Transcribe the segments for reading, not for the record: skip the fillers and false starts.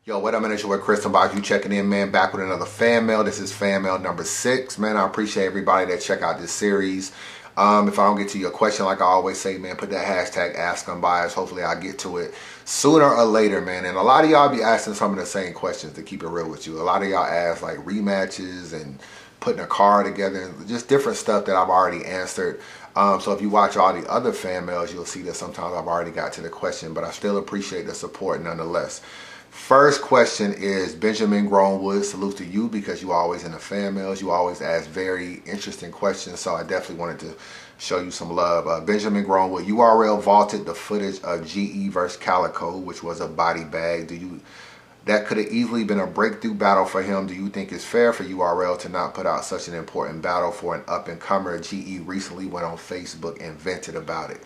Yo, what up, man? It's your boy Chris. About you checking in, man. Back with another fan mail. This is fan mail number 6, man. I appreciate everybody that check out this series. If I don't get to your question, like I always say, man, put that hashtag #AskUnbiased. Hopefully, I'll get to it sooner or later, man. And a lot of y'all be asking some of the same questions. To keep it real with you, a lot of y'all ask like rematches and putting a card together, and just different stuff that I've already answered. So if you watch all the other fan mails, you'll see that sometimes I've already got to the question, but I still appreciate the support nonetheless. First question is Benjamin Grownwood. Salute to you because you always in the fan mails. You always ask very interesting questions, so I definitely wanted to show you some love. Benjamin Grownwood, URL vaulted the footage of GE versus Calico, which was a body bag. That could have easily been a breakthrough battle for him. Do you think it's fair for URL to not put out such an important battle for an up-and-comer? GE recently went on Facebook and vented about it.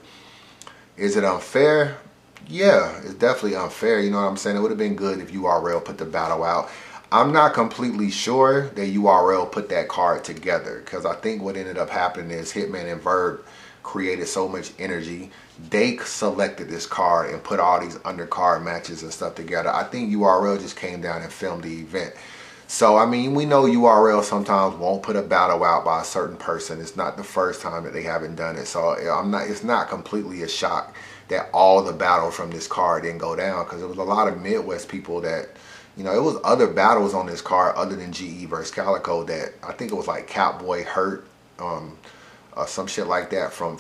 Is it unfair? Yeah, it's definitely unfair. You know what I'm saying? It would have been good if URL put the battle out. I'm not completely sure that URL put that card together, because I think what ended up happening is Hitman and Verb created so much energy. They selected this card and put all these undercard matches and stuff together. I think URL just came down and filmed the event. So, I mean, we know URL sometimes won't put a battle out by a certain person. It's not the first time that they haven't done it. So, it's not completely a shock that all the battle from this card didn't go down, because there was a lot of Midwest people that, you know, it was other battles on this card other than GE versus Calico that I think it was like Catboy Hurt, some shit like that from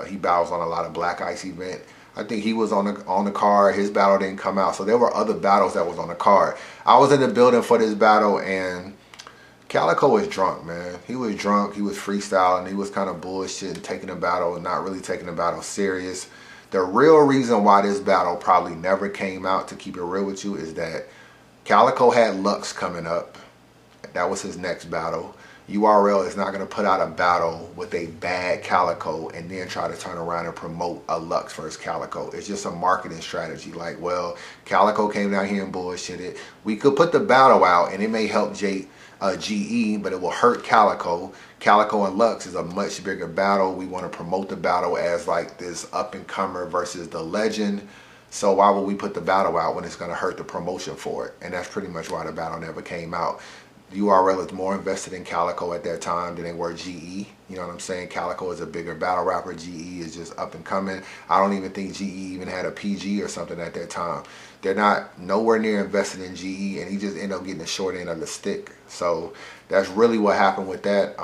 he battles on a lot of Black Ice event. I think he was on the card. His battle didn't come out, so there were other battles that was on the card. I was in the building for this battle, and Calico was drunk, man. He was drunk. He was freestyling. He was kind of bullshitting, taking the battle and not really taking the battle serious. The real reason why this battle probably never came out, to keep it real with you, is that Calico had Lux coming up. That was his next battle. URL is not going to put out a battle with a bad Calico and then try to turn around and promote a Lux versus Calico. It's just a marketing strategy. Like, well, Calico came down here and bullshitted. We could put the battle out and it may help GE, but it will hurt Calico. Calico and Lux is a much bigger battle. We want to promote the battle as like this up-and-comer versus the legend. So why would we put the battle out when it's going to hurt the promotion for it? And that's pretty much why the battle never came out. URL is more invested in Calico at that time than they were GE. You know what I'm saying? Calico is a bigger battle rapper. GE is just up and coming. I don't even think GE even had a PG or something at that time. They're not nowhere near invested in GE, and he just ended up getting the short end of the stick. So that's really what happened with that.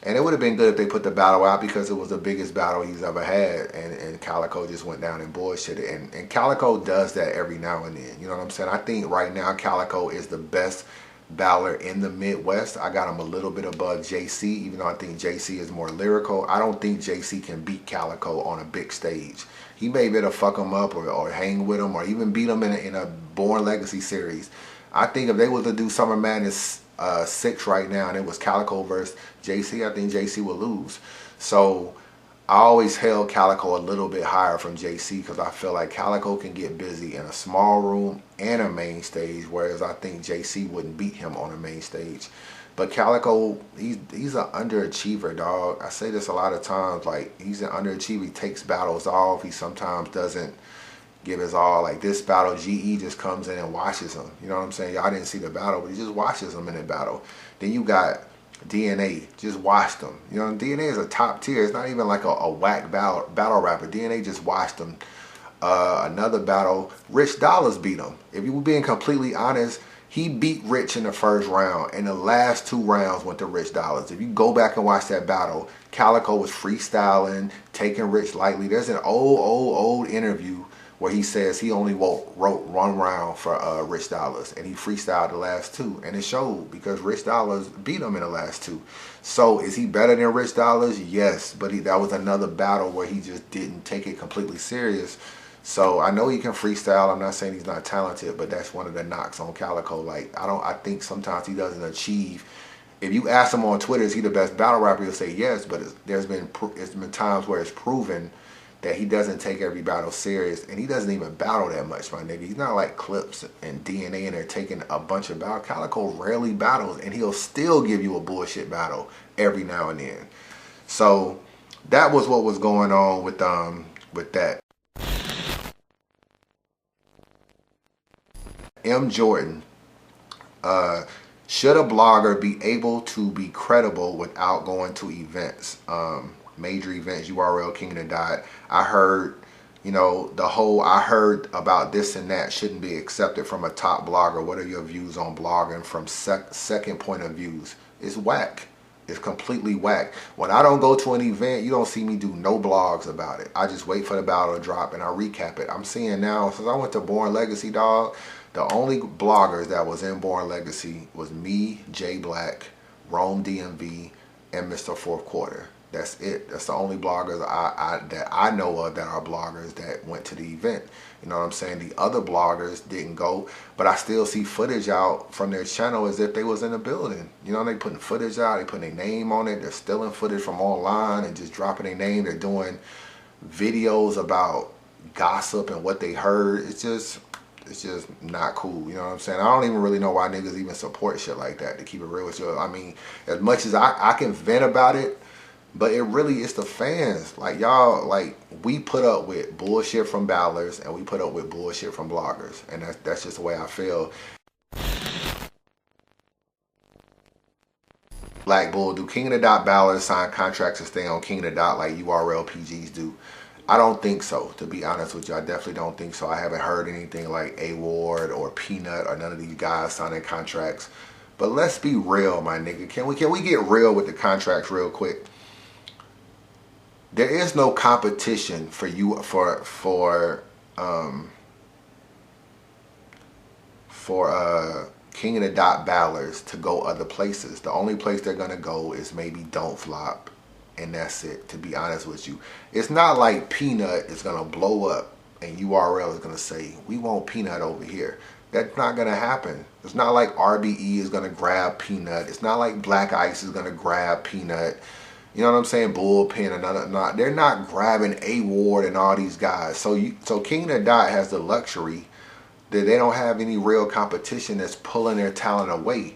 And it would have been good if they put the battle out, because it was the biggest battle he's ever had, and Calico just went down and bullshitted. And Calico does that every now and then. You know what I'm saying? I think right now Calico is the best battler in the Midwest. I got him a little bit above JC, even though I think JC is more lyrical. I don't think JC can beat Calico on a big stage. He may be able to fuck him up or hang with him or even beat him in a Born Legacy series. I think if they were to do Summer Madness 6 right now and it was Calico versus JC, I think JC would lose. So I always held Calico a little bit higher from JC, because I feel like Calico can get busy in a small room and a main stage, whereas I think JC wouldn't beat him on a main stage. But Calico, he's an underachiever, dog. I say this a lot of times, like, he's an underachiever. He takes battles off. He sometimes doesn't give his all. Like this battle, GE just comes in and watches him. You know what I'm saying? Y'all didn't see the battle, but he just watches him in the battle. Then you got DNA, just watched them. You know, DNA is a top tier. It's not even like a whack battle rapper. DNA just watched them. Another battle, Rich Dollars beat him. If you were being completely honest, he beat Rich in the first round, and the last 2 rounds went to Rich Dollars. If you go back and watch that battle, Calico was freestyling, taking Rich lightly. There's an old interview where he says he only wrote 1 round for Rich Dollars, and he freestyled the last 2, and it showed because Rich Dollars beat him in the last 2. So is he better than Rich Dollars? Yes, but that was another battle where he just didn't take it completely serious. So I know he can freestyle. I'm not saying he's not talented, but that's one of the knocks on Calico. Like, I think sometimes he doesn't achieve. If you ask him on Twitter, is he the best battle rapper? He'll say yes, but it's been times where it's proven that he doesn't take every battle serious, and he doesn't even battle that much, my nigga. He's not like Clips and DNA, and they're taking a bunch of battles. Calico rarely battles, and he'll still give you a bullshit battle every now and then. So that was what was going on with that. M. Jordan, should a blogger be able to be credible without going to events? Major events, URL King of the Dot. I heard, you know, I heard about this and that shouldn't be accepted from a top blogger. What are your views on blogging from second point of views? It's whack. It's completely whack. When I don't go to an event, you don't see me do no blogs about it. I just wait for the battle to drop and I recap it. I'm seeing now, since I went to Born Legacy, dog, the only bloggers that was in Born Legacy was me, Jay Black, Rome DMV, and Mr. Fourth Quarter. That's it. That's the only bloggers that I know of that are bloggers that went to the event. You know what I'm saying? The other bloggers didn't go, but I still see footage out from their channel as if they was in the building. You know, they putting footage out, they putting their name on it, they're stealing footage from online and just dropping their name. They're doing videos about gossip and what they heard. It's just not cool. You know what I'm saying? I don't even really know why niggas even support shit like that, to keep it real with you. I mean, as much as I can vent about it, but it really is the fans. Like, y'all, like, we put up with bullshit from battlers and we put up with bullshit from bloggers. And that's just the way I feel. Black Bull, do King of the Dot battlers sign contracts to stay on King of the Dot like URL PGs do? I don't think so, to be honest with you. I definitely don't think so. I haven't heard anything like A Ward or Peanut or none of these guys signing contracts. But let's be real, my nigga. Can we get real with the contracts real quick? There is no competition for you for King of the Dot battlers to go other places. The only place they're gonna go is maybe Don't Flop, and that's it, to be honest with you. It's not like Peanut is gonna blow up and URL is gonna say, we want Peanut over here. That's not gonna happen. It's not like RBE is gonna grab Peanut. It's not like Black Ice is gonna grab Peanut. You know what I'm saying? Bullpen and they're not grabbing A Ward and all these guys. So King of the Dot has the luxury that they don't have any real competition that's pulling their talent away.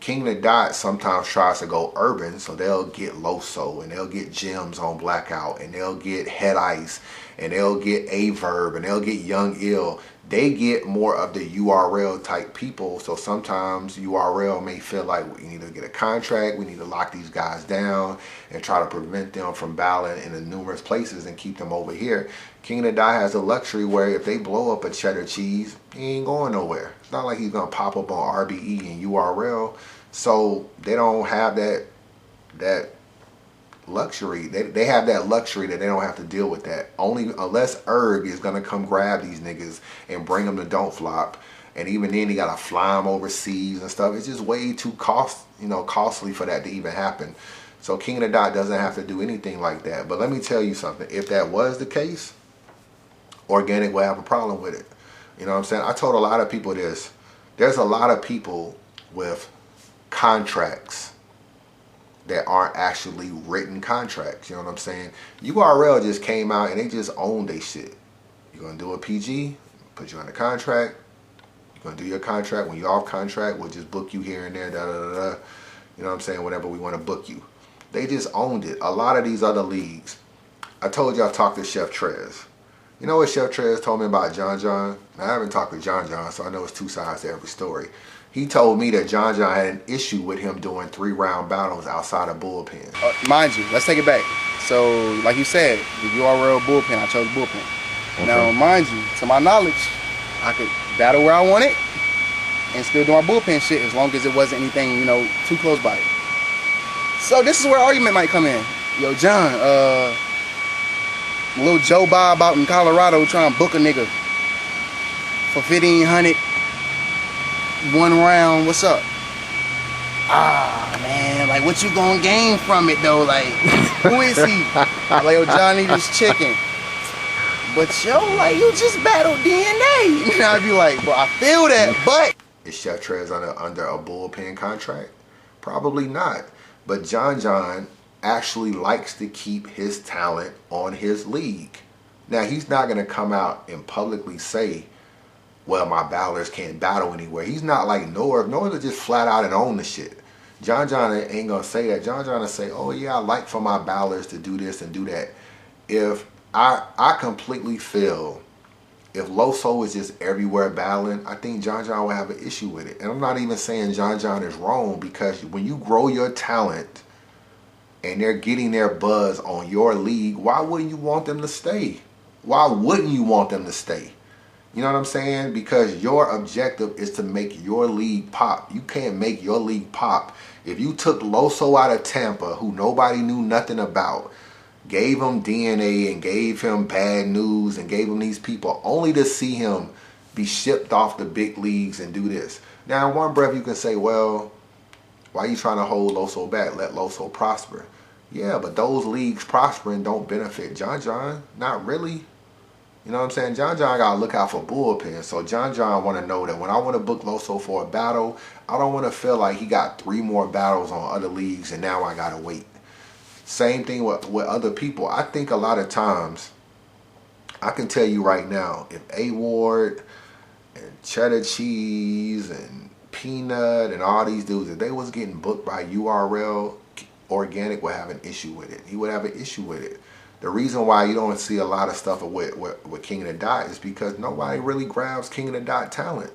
King of the Dot sometimes tries to go urban, so they'll get Loso and they'll get Gems on Blackout and they'll get Head Ice and they'll get A Verb and they'll get Young Ill. They get more of the URL type people, so sometimes URL may feel like we need to get a contract, we need to lock these guys down and try to prevent them from battling in the numerous places and keep them over here. King of the Dot has the luxury where if they blow up a cheddar cheese, he ain't going nowhere. It's not like he's gonna pop up on RBE and URL, so they don't have that luxury. They have that luxury that they don't have to deal with that. Only unless Erg is gonna come grab these niggas and bring them to Don't Flop, and even then he gotta fly them overseas and stuff. It's just way too costly for that to even happen. So King of the Dot doesn't have to do anything like that. But let me tell you something. If that was the case, Organic will have a problem with it. You know what I'm saying? I told a lot of people this. There's a lot of people with contracts that aren't actually written contracts. You know what I'm saying? URL just came out and they just owned their shit. You're going to do a PG, put you on a contract. You're going to do your contract. When you're off contract, we'll just book you here and there, da-da-da-da. You know what I'm saying? Whenever we want to book you. They just owned it. A lot of these other leagues. I told you I talked to Chef Trez. You know what Chef Trez told me about John John? Now, I haven't talked to John John, so I know it's two sides to every story. He told me that John John had an issue with him doing 3-round battles outside of bullpen. Mind you, let's take it back. So, like you said, the URL bullpen, I chose bullpen. Okay. Now, mind you, to my knowledge, I could battle where I wanted and still do my bullpen shit as long as it wasn't anything, you know, too close by it. So this is where argument might come in. Yo, John, little Joe Bob out in Colorado trying to book a nigga for $1,500. 1 round, what's up? Ah, man, like, what you gonna gain from it, though? Like, who is he? Like, yo, Johnny this chicken. But, yo, like, you just battled DNA. And I'd be like, bro, I feel that, but... Is Chef Trez under a bullpen contract? Probably not. But John John actually likes to keep his talent on his league. Now, he's not gonna come out and publicly say, well, my battlers can't battle anywhere. He's not like Norv. Norv will just flat out and own the shit. John John ain't gonna say that. John John will say, oh yeah, I like for my battlers to do this and do that. If I completely feel if Loso is just everywhere battling, I think John John will have an issue with it. And I'm not even saying John John is wrong, because when you grow your talent and they're getting their buzz on your league, why wouldn't you want them to stay? Why wouldn't you want them to stay? You know what I'm saying? Because your objective is to make your league pop. You can't make your league pop. If you took Loso out of Tampa, who nobody knew nothing about, gave him DNA and gave him bad news and gave him these people, only to see him be shipped off the big leagues and do this. Now, in one breath, you can say, well, why are you trying to hold Loso back? Let Loso prosper. Yeah, but those leagues prospering don't benefit John John. Not really. You know what I'm saying? John John got to look out for bullpen. So John John want to know that when I want to book Loso for a battle, I don't want to feel like he got 3 more battles on other leagues and now I got to wait. Same thing with other people. I think a lot of times, I can tell you right now, if A-Ward and Cheddar Cheese and Peanut and all these dudes, if they was getting booked by URL, Organic would have an issue with it. He would have an issue with it. The reason why you don't see a lot of stuff with King of the Dot is because nobody really grabs King of the Dot talent.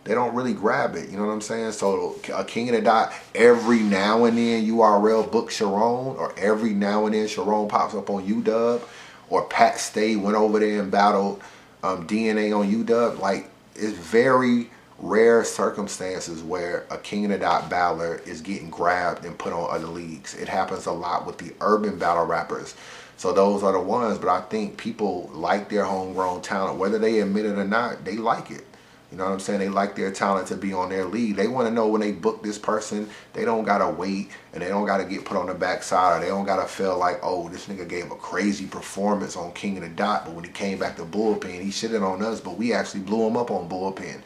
They don't really grab it, you know what I'm saying? So a King of the Dot, every now and then URL book Sharon, or every now and then Sharon pops up on UW, or Pat Stay went over there and battled DNA on UW. Like, it's very rare circumstances where a King of the Dot battler is getting grabbed and put on other leagues. It happens a lot with the urban battle rappers. So those are the ones, but I think people like their homegrown talent. Whether they admit it or not, they like it. You know what I'm saying? They like their talent to be on their league. They want to know when they book this person, they don't got to wait and they don't got to get put on the backside, or they don't got to feel like, oh, this nigga gave a crazy performance on King of the Dot, but when he came back to bullpen, he shitted on us, but we actually blew him up on bullpen.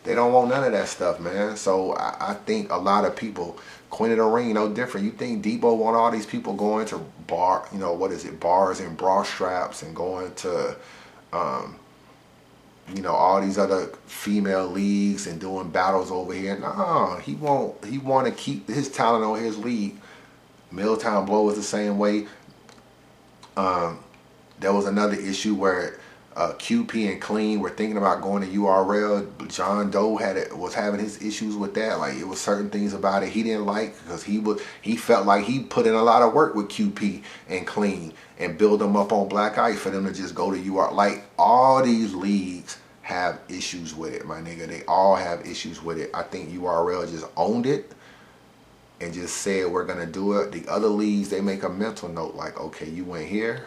They don't want none of that stuff, man. So I think a lot of people, Queen of the Ring, no different. You think Debo want all these people going to bars and bra straps and going to, all these other female leagues and doing battles over here? No, he want to keep his talent on his league. Milltown Blow is the same way. There was another issue where QP and Clean were thinking about going to URL. John Doe was having his issues with that. Like, it was certain things about it he didn't like, because he felt like he put in a lot of work with QP and Clean and build them up on Black Ice for them to just go to URL. Like, all these leagues have issues with it, my nigga. They all have issues with it. I think URL just owned it and just said, we're gonna do it. The other leagues, they make a mental note like, okay, you went here,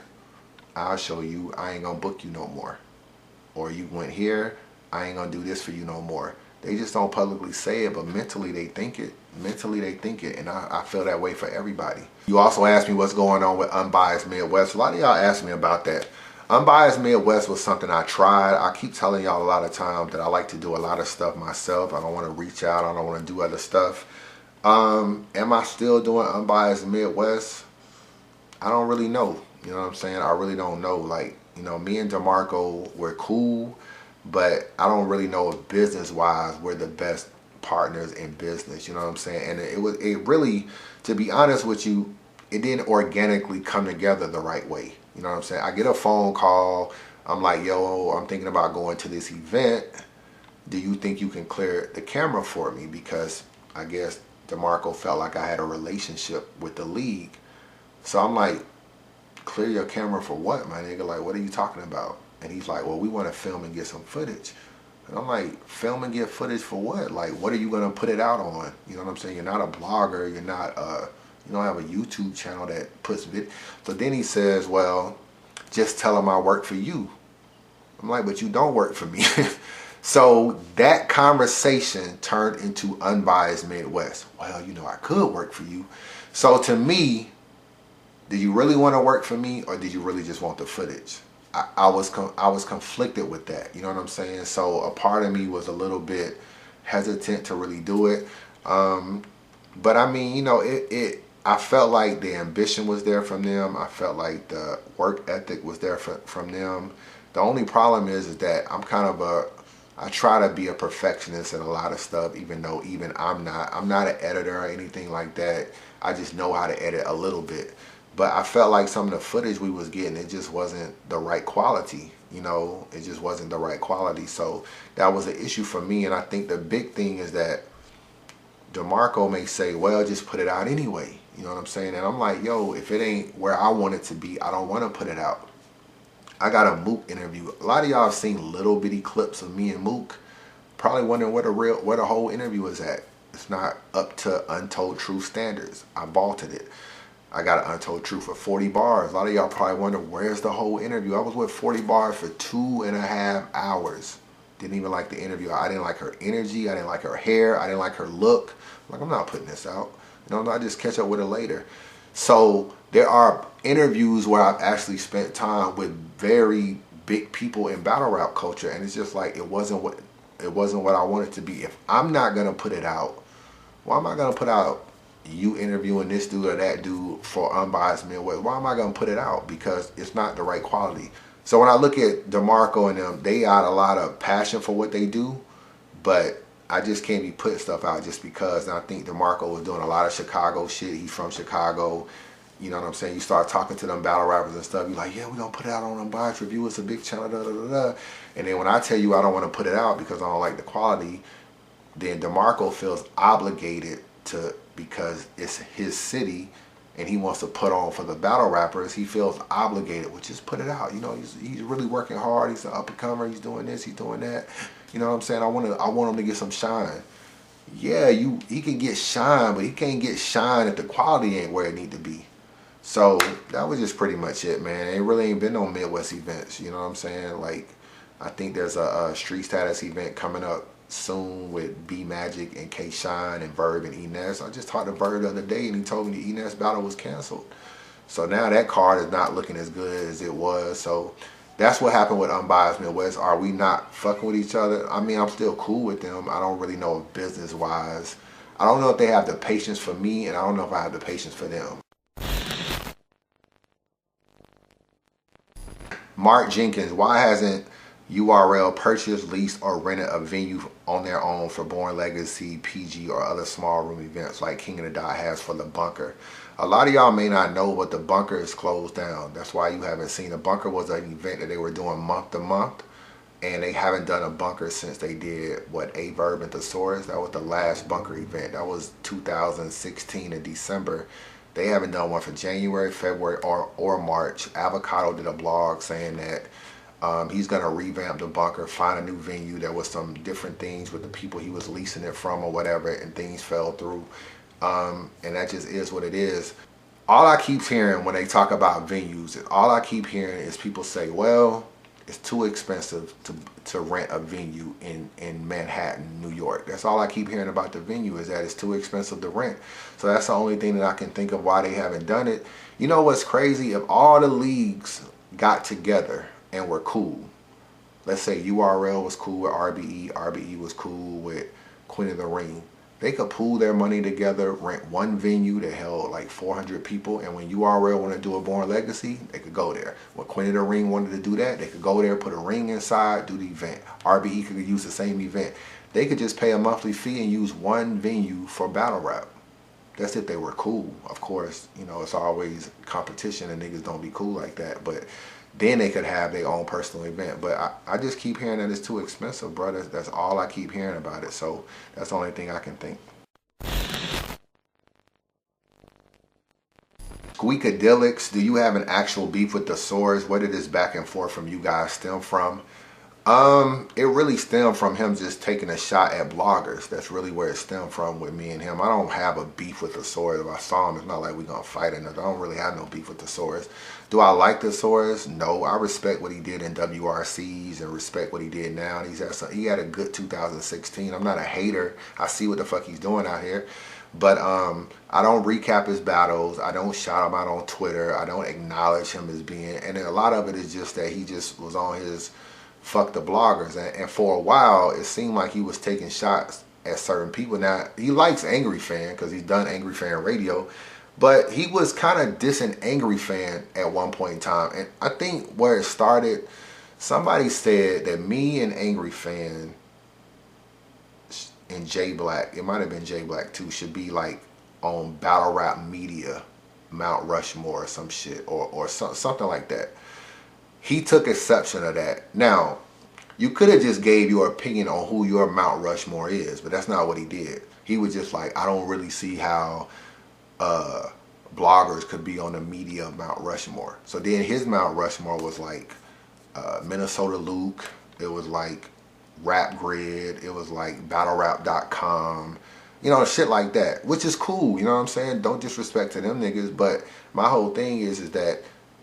I'll show you, I ain't gonna book you no more. Or you went here, I ain't gonna do this for you no more. They just don't publicly say it, but mentally they think it. Mentally they think it, and I feel that way for everybody. You also asked me what's going on with Unbiased Midwest. A lot of y'all asked me about that. Unbiased Midwest was something I tried. I keep telling y'all a lot of times that I like to do a lot of stuff myself. I don't want to reach out. I don't want to do other stuff. Am I still doing Unbiased Midwest? I don't really know. You know what I'm saying? I really don't know. Like, me and DeMarco, we're cool, but I don't really know if business-wise we're the best partners in business. You know what I'm saying? And it really, to be honest with you, it didn't organically come together the right way. You know what I'm saying? I get a phone call. I'm like, yo, I'm thinking about going to this event. Do you think you can clear the camera for me? Because I guess DeMarco felt like I had a relationship with the league. So I'm like, clear your camera for what, my nigga? Like, what are you talking about? And he's like, well, we want to film and get some footage. And I'm like, film and get footage for what? Like, what are you going to put it out on? You know what I'm saying? You're not a blogger. You're not, you don't have a YouTube channel that puts video. So then he says, well, just tell him I work for you. I'm like, but you don't work for me. So that conversation turned into Unbiased Midwest. Well, I could work for you. So to me, did you really want to work for me, or did you really just want the footage? I was conflicted with that. You know what I'm saying? So a part of me was a little bit hesitant to really do it. But I mean, I felt like the ambition was there from them. I felt like the work ethic was there from them. The only problem is that I try to be a perfectionist in a lot of stuff, even though I'm not an editor or anything like that. I just know how to edit a little bit. But I felt like some of the footage we was getting, it just wasn't the right quality. You know, it just wasn't the right quality. So that was an issue for me. And I think the big thing is that DeMarco may say, well, just put it out anyway. You know what I'm saying? And I'm like, yo, if it ain't where I want it to be, I don't want to put it out. I got a Mook interview. A lot of y'all have seen little bitty clips of me and Mook. Probably wondering where the whole interview is at. It's not up to Untold Truth standards. I vaulted it. I got an Untold Truth for 40 bars. A lot of y'all probably wonder, where's the whole interview? I was with 40 bars for 2.5 hours. Didn't even like the interview. I didn't like her energy. I didn't like her hair. I didn't like her look. Like, I'm not putting this out. You know, I just catch up with her later. So there are interviews where I've actually spent time with very big people in battle rap culture, and it's just like it wasn't what I wanted it to be. If I'm not gonna put it out, why am I gonna put out you interviewing this dude or that dude for Unbiased Midwest? Why am I gonna put it out? Because it's not the right quality. So when I look at DeMarco and them, they got a lot of passion for what they do, but I just can't be putting stuff out just because. And I think DeMarco was doing a lot of Chicago shit. He's from Chicago. You know what I'm saying? You start talking to them battle rappers and stuff, you're like, yeah, we're going to put it out on UnbiasReview. It's a big channel, da, da, da, da. And then when I tell you I don't want to put it out because I don't like the quality, then DeMarco feels obligated to, because it's his city and he wants to put on for the battle rappers, he feels obligated, well, just put it out. You know, he's really working hard. He's an up-and-comer. He's doing this, he's doing that. You know what I'm saying? I want him to get some shine. Yeah, he can get shine, but he can't get shine if the quality ain't where it need to be. So that was just pretty much it, man. It really ain't been no Midwest events. You know what I'm saying? Like, I think there's a Street Status event coming up soon with B Magic and K Shine and Verb and Enes. I just talked to Verb the other day and he told me the Enes battle was canceled. So now that card is not looking as good as it was. So that's what happened with Unbiased Midwest. Are we not fucking with each other? I mean, I'm still cool with them. I don't really know business wise. I don't know if they have the patience for me, and I don't know if I have the patience for them. Mark Jenkins, why hasn't URL purchased, leased, or rented a venue on their own for Born Legacy, PG, or other small room events like King of the Dot has for the Bunker? A lot of y'all may not know, but the Bunker is closed down. That's why you haven't seen. The Bunker was an event that they were doing month to month, and they haven't done a Bunker since they did, what, A Verb and the Saurus? That was the last Bunker event. That was 2016 in December. They haven't done one for January, February, or March. Avocado did a blog saying that he's going to revamp the Bunker, find a new venue. There was some different things with the people he was leasing it from or whatever, and things fell through. And that just is what it is. All I keep hearing when they talk about venues, all I keep hearing is people say, well, it's too expensive to rent a venue in Manhattan, New York. That's all I keep hearing about the venue, is that it's too expensive to rent. So that's the only thing that I can think of why they haven't done it. You know what's crazy? If all the leagues got together and were cool, let's say URL was cool with RBE, RBE was cool with Queen of the Ring, they could pool their money together, rent one venue that held like 400 people, and when URL wanted to do a Born Legacy, they could go there. When Queen of the Ring wanted to do that, they could go there, put a ring inside, do the event. RBE could use the same event. They could just pay a monthly fee and use one venue for battle rap. That's if they were cool. Of course, you know, it's always competition and niggas don't be cool like that, but then they could have their own personal event. But I just keep hearing that it's too expensive, bro. That's all I keep hearing about it. So that's the only thing I can think. Squeakadilix, do you have an actual beef with the Saurus? Where did this back and forth from you guys stem from? It really stemmed from him just taking a shot at bloggers. That's really where it stemmed from with me and him. I don't have a beef with the Saurus. If I saw him, it's not like we're gonna fight or nothing. I don't really have no beef with the Saurus. Do I like the Saurus? No. I respect what he did in WRCs and respect what he did now. He had a good 2016. I'm not a hater. I see what the fuck he's doing out here. But I don't recap his battles. I don't shout him out on Twitter. I don't acknowledge him as being, and a lot of it is just that he just was on his fuck the bloggers, and for a while it seemed like he was taking shots at certain people. Now he likes Angry Fan because he's done Angry Fan radio, but he was kind of dissing Angry Fan at one point in time. And I think where it started, somebody said that me and Angry Fan and J Black, it might have been J Black too, should be like on battle rap media Mount Rushmore or some shit, or something like that. He took exception of that. Now, you could have just gave your opinion on who your Mount Rushmore is, but that's not what he did. He was just like, I don't really see how bloggers could be on the media Mount Rushmore. So then his Mount Rushmore was like Minnesota Luke. It was like Rap Grid. It was like BattleRap.com. You know, shit like that, which is cool. You know what I'm saying? Don't disrespect to them niggas. But my whole thing is that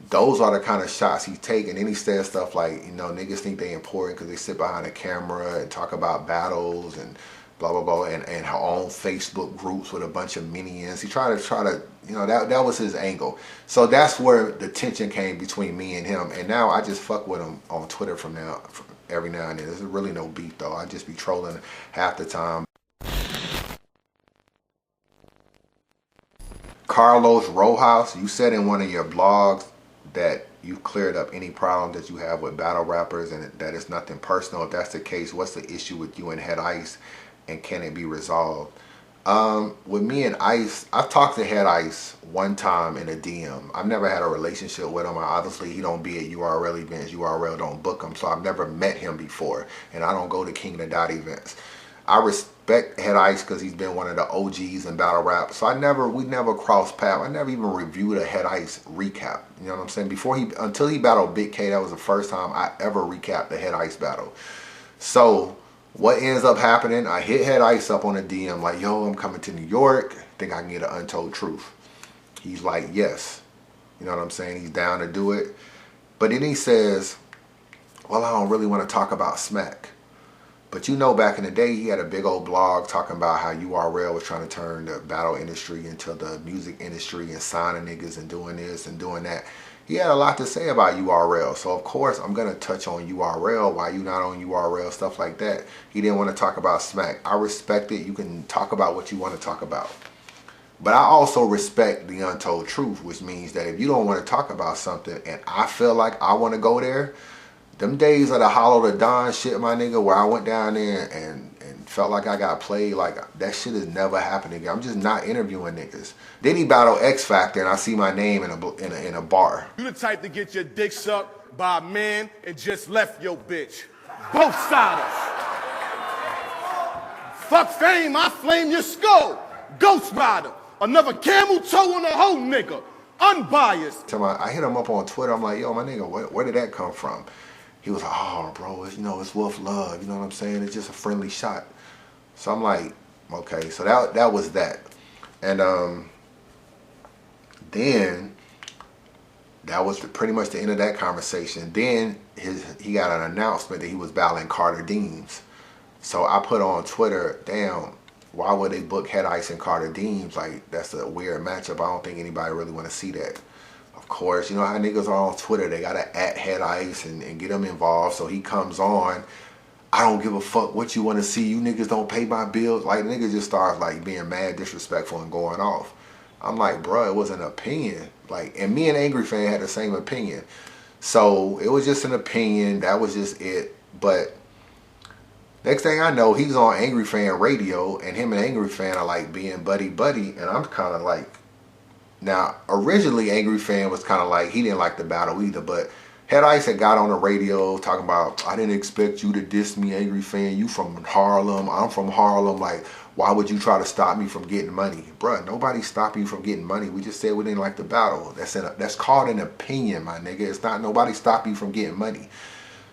those are the kind of shots he take. And then he says stuff like, you know, niggas think they important because they sit behind a camera and talk about battles and blah, blah, blah, and her own Facebook groups with a bunch of minions. He tried to, you know, that was his angle. So that's where the tension came between me and him. And now I just fuck with him on Twitter from every now and then. There's really no beef, though. I just be trolling half the time. Carlos Rojas, you said in one of your blogs that you've cleared up any problem that you have with battle rappers and that it's nothing personal. If that's the case, what's the issue with you and Head Ice, and can it be resolved? With me and Ice, I've talked to Head Ice one time in a DM. I've never had a relationship with him. Obviously, he don't be at URL events. URL don't book him, so I've never met him before, and I don't go to King of the Dot events. I respect Head Ice because he's been one of the OGs in battle rap. So we never crossed paths. I never even reviewed a Head Ice recap. You know what I'm saying? Until he battled Big K, that was the first time I ever recapped the Head Ice battle. So what ends up happening? I hit Head Ice up on a DM like, yo, I'm coming to New York. Think I can get an Untold Truth? He's like, yes. You know what I'm saying? He's down to do it. But then he says, well, I don't really want to talk about Smack. But you know, back in the day, he had a big old blog talking about how URL was trying to turn the battle industry into the music industry and signing niggas and doing this and doing that. He had a lot to say about URL. So, of course, I'm going to touch on URL, why you not on URL, stuff like that. He didn't want to talk about Smack. I respect it. You can talk about what you want to talk about. But I also respect the Untold Truth, which means that if you don't want to talk about something and I feel like I want to go there, them days of the Hollow the Don shit, my nigga, where I went down there and felt like I got played, like that shit has never happened again. I'm just not interviewing niggas. Then he battled X Factor and I see my name in a bar. You the type to get your dick sucked by a man and just left your bitch. Both sides. Fuck fame, I flame your skull. Ghost Rider. Another camel toe on a whole nigga. Unbiased. I hit him up on Twitter. I'm like, yo, my nigga, where did that come from? He was like, oh, bro, it's Wolf Love. You know what I'm saying? It's just a friendly shot. So I'm like, okay. So that was that. And then that was pretty much the end of that conversation. Then he got an announcement that he was battling Carter Deems. So I put on Twitter, damn, why would they book Head Ice and Carter Deems? Like, that's a weird matchup. I don't think anybody really want to see that. Of course, you know how niggas are on Twitter. They got to @ Head Ice and get him involved. So he comes on. I don't give a fuck what you want to see. You niggas don't pay my bills. Like, niggas just start like being mad, disrespectful, and going off. I'm like, bro, it was an opinion. Like, and me and Angry Fan had the same opinion. So it was just an opinion. That was just it. But next thing I know, he's on Angry Fan radio, and him and Angry Fan are like being buddy-buddy. And I'm kind of like, now, originally, Angry Fan was kind of like, he didn't like the battle either, but Head Ice had got on the radio talking about, I didn't expect you to diss me, Angry Fan. You from Harlem, I'm from Harlem. Like, why would you try to stop me from getting money? Bruh, nobody stopped you from getting money. We just said we didn't like the battle. That's called an opinion, my nigga. It's not nobody stopped you from getting money.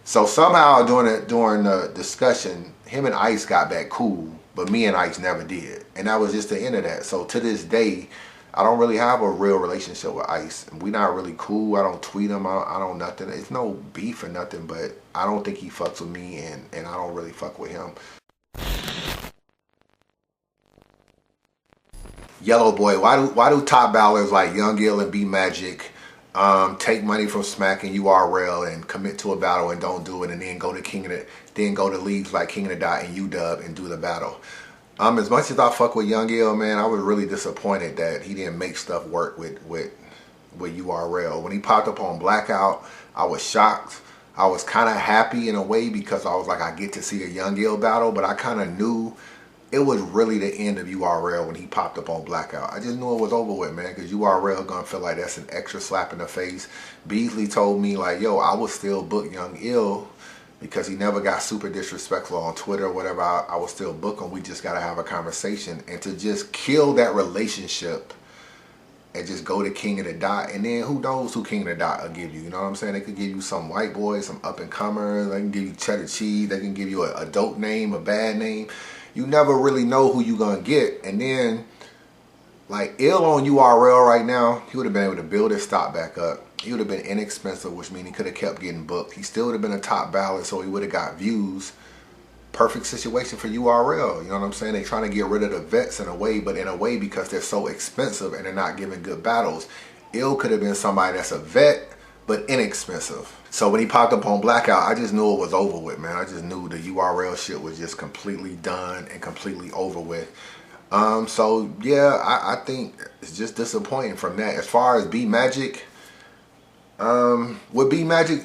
So somehow during the discussion, him and Ice got back cool, but me and Ice never did. And that was just the end of that. So to this day, I don't really have a real relationship with Ice. We not really cool. I don't tweet him. I don't nothing. It's no beef or nothing, but I don't think he fucks with me, and I don't really fuck with him. Yellow Boy, why do top ballers like Young Gill and B Magic take money from Smack and URL and commit to a battle and don't do it, and then go to leagues like King of the Dot and UW and do the battle? As much as I fuck with Young Gill, man, I was really disappointed that he didn't make stuff work with URL. When he popped up on Blackout, I was shocked. I was kind of happy in a way because I was like, I get to see a Young Gill battle, but I kind of knew it was really the end of URL when he popped up on Blackout. I just knew it was over with, man, because URL gonna feel like that's an extra slap in the face. Beasley told me, like, yo, I would still book Young Ill because he never got super disrespectful on Twitter or whatever. I would still book him. We just gotta have a conversation. And to just kill that relationship and just go to King of the Dot, and then who knows who King of the Dot will give you. You know what I'm saying? They could give you some white boys, some up and comers. They can give you cheddar cheese. They can give you a dope name, a bad name. You never really know who you gonna get. And then, like, Ill on URL right now, he would have been able to build his stock back up. He would have been inexpensive, which means he could have kept getting booked. He still would have been a top baller, so he would have got views. Perfect situation for URL. You know what I'm saying? They're trying to get rid of the vets in a way, but in a way because they're so expensive and they're not giving good battles. Ill could have been somebody that's a vet, but inexpensive. So when he popped up on Blackout, I just knew it was over with, man. I just knew the URL shit was just completely done and completely over with. So yeah, I think it's just disappointing from that. As far as B Magic, with B Magic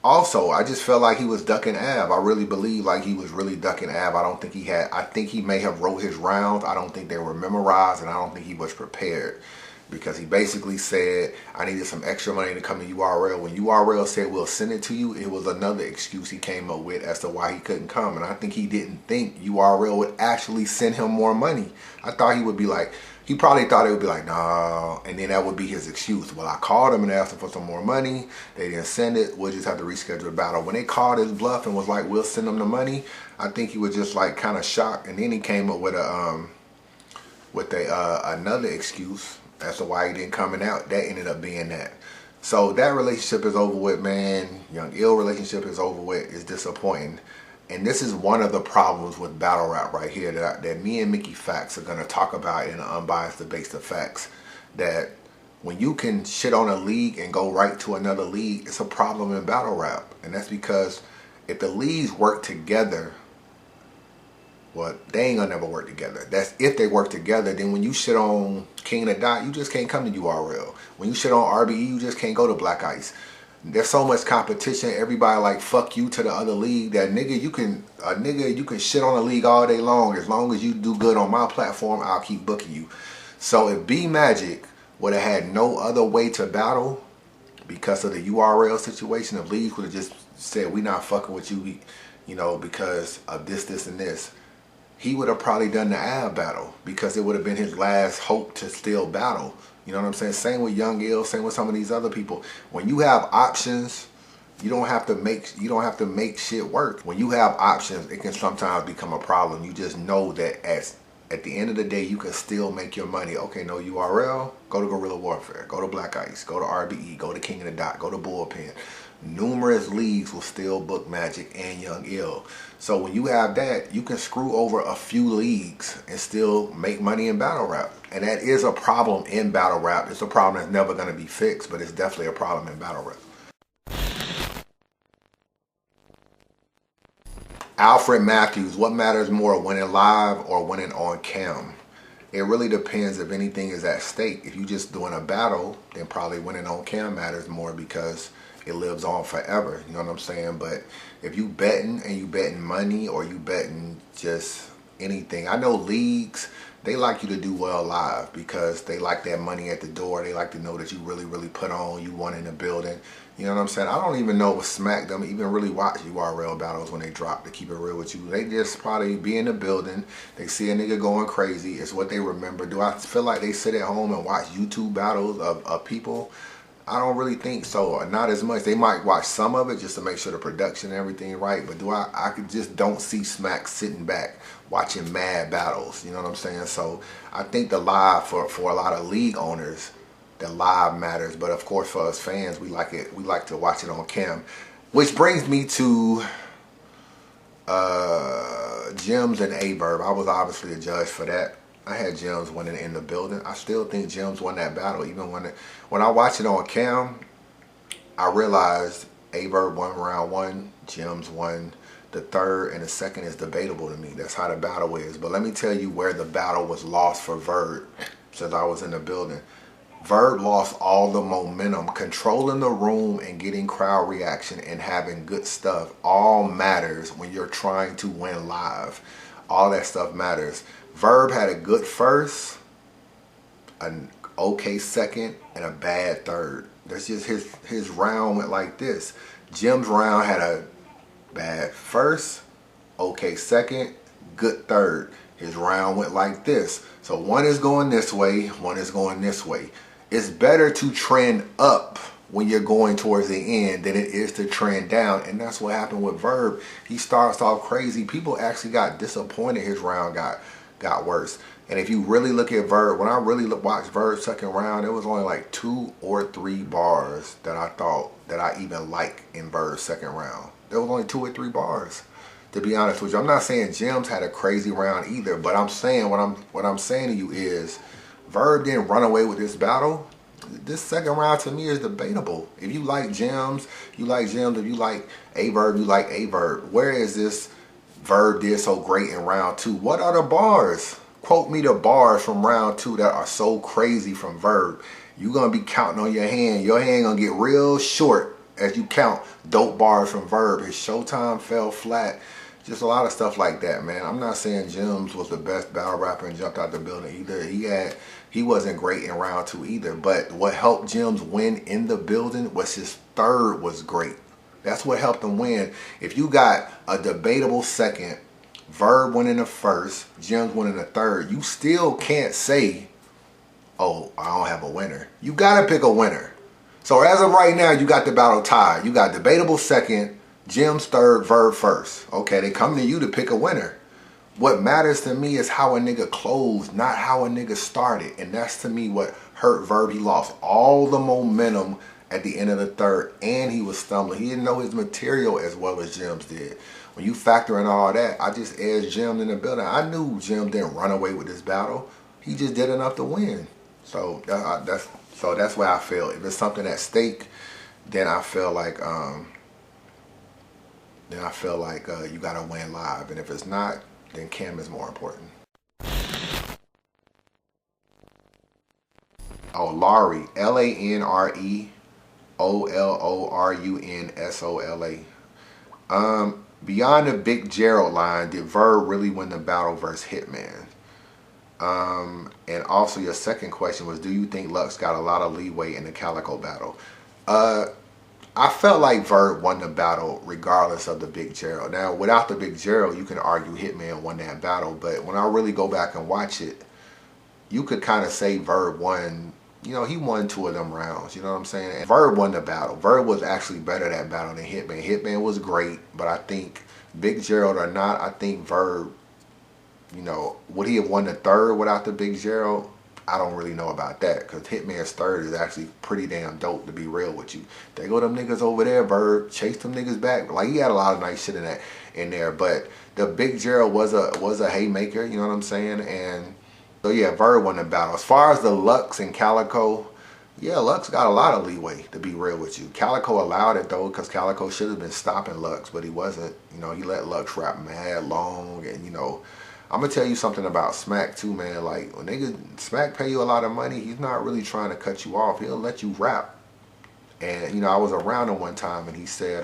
also, I just felt like he was ducking Ab. I really believe like he was really ducking Ab. I think he may have wrote his rounds. I don't think they were memorized, and I don't think he was prepared. Because he basically said, I needed some extra money to come to URL. When URL said, we'll send it to you, it was another excuse he came up with as to why he couldn't come. And I think he didn't think URL would actually send him more money. I thought he would be like, he probably thought it would be like, nah. And then that would be his excuse. Well, I called him and asked him for some more money. They didn't send it. We'll just have to reschedule the battle. When they called his bluff and was like, we'll send him the money, I think he was just like kind of shocked. And then he came up with another excuse as to why he didn't come out. That ended up being that. So that relationship is over with, man. Young Ill relationship is over with. It's disappointing. And this is one of the problems with battle rap right here that me and Mickey Facts are going to talk about in the Unbiased Debates of Facts. That when you can shit on a league and go right to another league, it's a problem in battle rap. And that's because if the leagues work together, well, they ain't gonna never work together. That's if they work together. Then when you shit on King of the Dot, you just can't come to URL. When you shit on RBE, you just can't go to Black Ice. There's so much competition. Everybody like fuck you to the other league. That nigga, you can shit on a league all day long. As long as you do good on my platform, I'll keep booking you. So if B Magic would have had no other way to battle because of the URL situation, if leagues would have just said we not fucking with you, you know, because of this, and this, he would have probably done the Ab battle because it would have been his last hope to still battle. You know what I'm saying? Same with Young Ill, same with some of these other people. When you have options, you don't have to make shit work. When you have options, it can sometimes become a problem. You just know that at the end of the day, you can still make your money. Okay, no URL, go to Guerrilla Warfare, go to Black Ice, go to RBE, go to King of the Dot, go to Bullpen. Numerous leagues will still book Magic and Young Ill. So when you have that, you can screw over a few leagues and still make money in battle rap. And that is a problem in battle rap. It's a problem that's never going to be fixed, but it's definitely a problem in battle rap. Alfred Matthews, what matters more, winning live or winning on cam? It really depends if anything is at stake. If you're just doing a battle, then probably winning on cam matters more because it lives on forever. You know what I'm saying? But if you betting and you betting money or you betting just anything, I know leagues, they like you to do well live because they like that money at the door. They like to know that you really put on, you won in the building. You know what I'm saying? I don't even know if Smack them even really watch URL battles when they drop, to keep it real with you. They just probably be in the building. They see a nigga going crazy. It's what they remember. Do I feel like they sit at home and watch YouTube battles of people? I don't really think so. Not as much. They might watch some of it just to make sure the production and everything right. But I just don't see Smack sitting back watching mad battles. You know what I'm saying? So I think the live for a lot of league owners, the live matters. But of course for us fans, we like it. We like to watch it on cam. Which brings me to Gems and Verb. I was obviously a judge for that. I had Gems winning in the building. I still think Gems won that battle. Even when I watch it on cam, I realized Verb won round one, Gems won the third, and the second is debatable to me. That's how the battle is. But let me tell you where the battle was lost for Verb, since I was in the building. Verb lost all the momentum. Controlling the room and getting crowd reaction and having good stuff all matters when you're trying to win live. All that stuff matters. Verb had a good first, an okay second, and a bad third. That's just his round went like this. Jim's round had a bad first, okay second, good third. His round went like this. So one is going this way, one is going this way. It's better to trend up when you're going towards the end than it is to trend down. And that's what happened with Verb. He starts off crazy. People actually got disappointed his round got worse. And if you really look at Verb, when I really watched Verb's second round, it was only like 2 or 3 bars that I thought that I even like in Verb's second round. There was only 2 or 3 bars, to be honest with you. I'm not saying Jim's had a crazy round either, but I'm saying what I'm saying to you is Verb didn't run away with this battle. This second round to me is debatable. If you like Jim's, you like Jim's. If you like a Verb, you like a Verb. Where is this Verb did so great in round 2? What are the bars? Quote me the bars from round 2 that are so crazy from Verb. You're going to be counting on your hand. Your hand going to get real short as you count dope bars from Verb. His Showtime fell flat. Just a lot of stuff like that, man. I'm not saying Jim's was the best battle rapper and jumped out the building either. He wasn't great in round 2 either. But what helped Jim's win in the building was his third was great. That's what helped him win. If you got a debatable second, Verb won in the first, Jim's won in the third, you still can't say, oh, I don't have a winner. You got to pick a winner. So as of right now, you got the battle tied. You got debatable second, Jim's third, Verb first. Okay, they come to you to pick a winner. What matters to me is how a nigga closed, not how a nigga started. And that's to me what hurt Verb. He lost all the momentum at the end of the third, and he was stumbling. He didn't know his material as well as Jim's did. When you factor in all that, I just edged Jim in the building. I knew Jim didn't run away with this battle. He just did enough to win. So that's where I feel. If it's something at stake, then I feel like you gotta win live. And if it's not, then Cam is more important. Oh, Laurie, LANREOLORUNSOLA. Beyond the Big Gerald line, did Verb really win the battle versus Hitman? And also your second question was, do you think Lux got a lot of leeway in the Calico battle? I felt like Verb won the battle regardless of the Big Gerald. Now, without the Big Gerald, you can argue Hitman won that battle. But when I really go back and watch it, you could kind of say Verb won. You know, he won 2 of them rounds. You know what I'm saying? And Verb won the battle. Verb was actually better that battle than Hitman. Hitman was great, but I think Big Gerald or not, I think Verb, you know, would he have won the third without the Big Gerald? I don't really know about that, because Hitman's third is actually pretty damn dope, to be real with you. They go them niggas over there, Verb, chase them niggas back. Like, he had a lot of nice shit in there, but the Big Gerald was a haymaker, you know what I'm saying? And so yeah, Verb won the battle. As far as the Lux and Calico, yeah, Lux got a lot of leeway, to be real with you. Calico allowed it though, because Calico should have been stopping Lux, but he wasn't. You know, he let Lux rap mad long, and you know, I'm gonna tell you something about Smack too, man. Like, when Smack pay you a lot of money, he's not really trying to cut you off. He'll let you rap. And you know, I was around him one time, and he said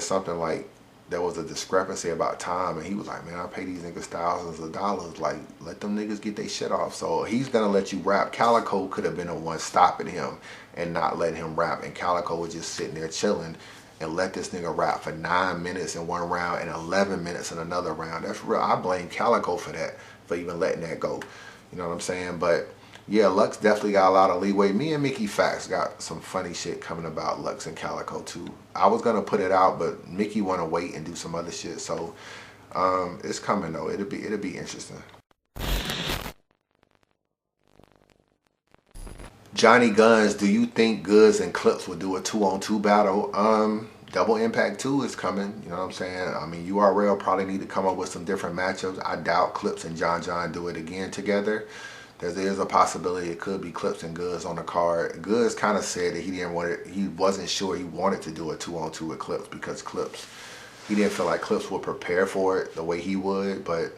something like there was a discrepancy about time, and he was like, man, I pay these niggas thousands of dollars. Like, let them niggas get their shit off. So he's gonna let you rap. Calico could have been the one stopping him and not letting him rap, and Calico was just sitting there chilling and let this nigga rap for 9 minutes in one round and 11 minutes in another round. That's real. I blame Calico for that, for even letting that go. You know what I'm saying? But yeah, Lux definitely got a lot of leeway. Me and Mickey Fax got some funny shit coming about Lux and Calico too. I was gonna put it out, but Mickey wanna wait and do some other shit. So it's coming though. It'll be interesting. Johnny Guns, do you think Goods and Clips will do a 2-on-2 battle? Double Impact 2 is coming, you know what I'm saying? I mean, URL probably need to come up with some different matchups. I doubt Clips and John do it again together. There is a possibility it could be Clips and Goods on the card. Goods kind of said that he wasn't sure he wanted to do a 2-on-2 with Clips, because he didn't feel like Clips would prepare for it the way he would, but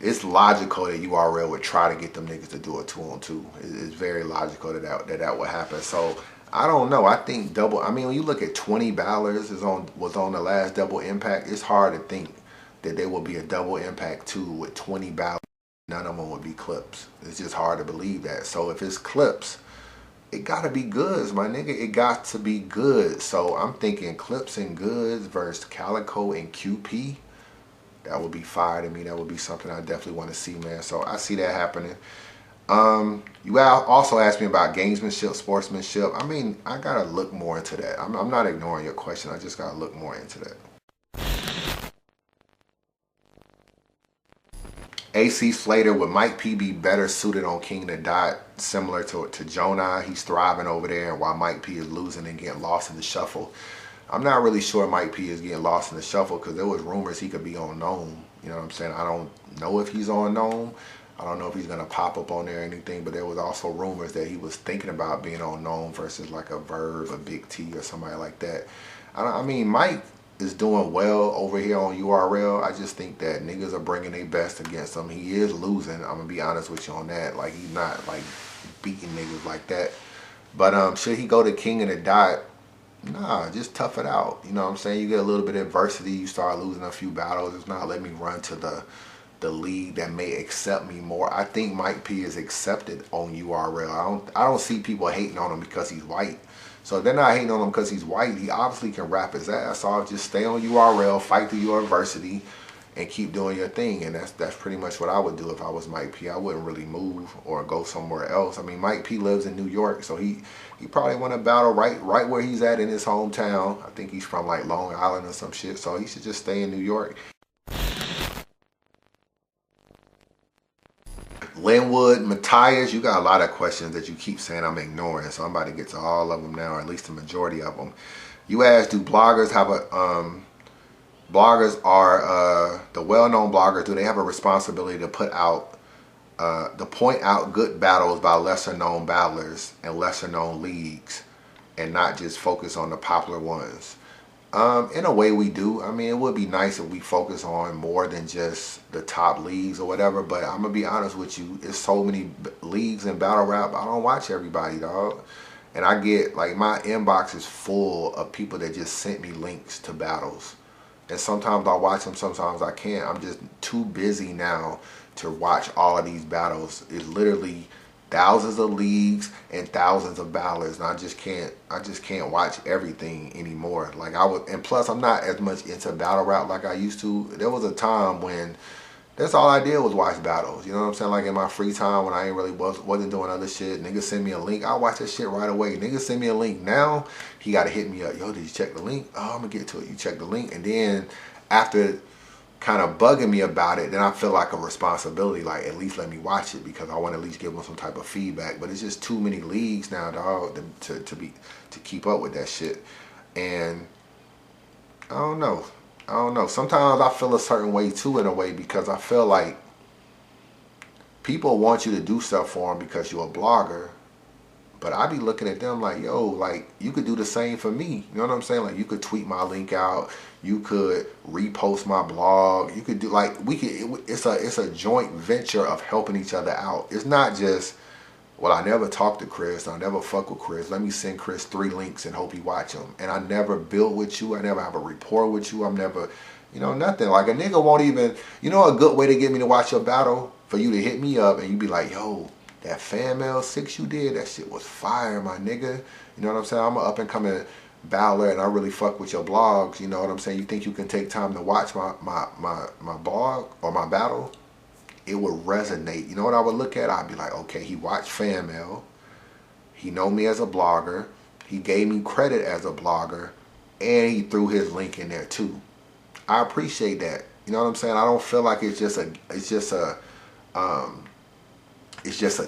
it's logical that URL would try to get them niggas to do a 2-on-2. It's very logical that would happen. So I don't know. I think when you look at 20 battlers was on the last Double Impact, it's hard to think that there will be a double impact 2 with 20 battles. None of them would be clips. It's just hard to believe that. So if it's clips, it gotta be goods, my nigga. It got to be good. So I'm thinking clips and goods versus Calico and QP. That would be fire to me. That would be something I definitely want to see, man. So I see that happening. You also asked me about gamesmanship, sportsmanship. I mean, I gotta look more into that. I'm not ignoring your question. I just gotta look more into that. AC Slater, would Mike P be better suited on King the Dot, similar to Jonah? He's thriving over there, while Mike P is losing and getting lost in the shuffle. I'm not really sure Mike P is getting lost in the shuffle because there was rumors he could be on Gnome. You know what I'm saying? I don't know if he's on Gnome. I don't know if he's going to pop up on there or anything, but there was also rumors that he was thinking about being on Gnome versus like a Verb, a Big T, or somebody like that. I mean, Mike is doing well over here on URL. I just think that niggas are bringing their best against him. He is losing. I'm going to be honest with you on that. Like, he's not like beating niggas like that. But should he go to King of the Dot? Nah, just tough it out. You know what I'm saying? You get a little bit of adversity. You start losing a few battles. It's not let me run to the league that may accept me more. I think Mike P is accepted on URL. I don't see people hating on him because he's white. So if they're not hating on him because he's white, he obviously can rap his ass off. Just stay on URL, fight through your adversity, and keep doing your thing. And that's pretty much what I would do if I was Mike P. I wouldn't really move or go somewhere else. I mean, Mike P lives in New York, so he probably want to battle right where he's at in his hometown. I think he's from like Long Island or some shit, so he should just stay in New York. Linwood, Matthias, you got a lot of questions that you keep saying I'm ignoring, so I'm about to get to all of them now, or at least the majority of them. You asked, do bloggers have a bloggers are the well-known bloggers, do they have a responsibility to put out to point out good battles by lesser known battlers and lesser known leagues and not just focus on the popular ones? In a way we do. I mean, it would be nice if we focus on more than just the top leagues or whatever, but I'm gonna be honest with you, it's so many leagues in battle rap, I don't watch everybody, dog. And I get, like, my inbox is full of people that just sent me links to battles. And sometimes I'll watch them, sometimes I can't. I'm just too busy now to watch all of these battles. It's literally thousands of leagues and thousands of battlers, and I just can't watch everything anymore. Like and plus I'm not as much into battle rap like I used to. There was a time when that's all I did was watch battles. You know what I'm saying? Like in my free time when I ain't really wasn't doing other shit, niggas send me a link, I watch that shit right away. Niggas send me a link now, he gotta hit me up. Yo, did you check the link? Oh, I'm gonna get to it. You check the link, and then after kind of bugging me about it, then I feel like a responsibility, like at least let me watch it because I want to at least give them some type of feedback. But it's just too many leagues now, dog, to keep up with that shit. And I don't know. Sometimes I feel a certain way too, in a way, because I feel like people want you to do stuff for them because you're a blogger. But I be looking at them like, yo, like, you could do the same for me. You know what I'm saying? Like, you could tweet my link out. You could repost my blog. You could do, like, it's a joint venture of helping each other out. It's not just, well, I never talk to Chris. I never fuck with Chris. Let me send Chris 3 links and hope he watch them. And I never build with you. I never have a rapport with you. I'm never, you know, nothing. Like, a nigga won't even, you know, a good way to get me to watch your battle? For you to hit me up and you be like, yo, that FanMail 6 you did, that shit was fire, my nigga. You know what I'm saying? I'm an up and coming battler and I really fuck with your blogs. You know what I'm saying? You think you can take time to watch my blog or my battle? It would resonate. You know what I would look at? I'd be like, okay, he watched FanMail. He know me as a blogger. He gave me credit as a blogger. And he threw his link in there too. I appreciate that. You know what I'm saying? I don't feel like it's just a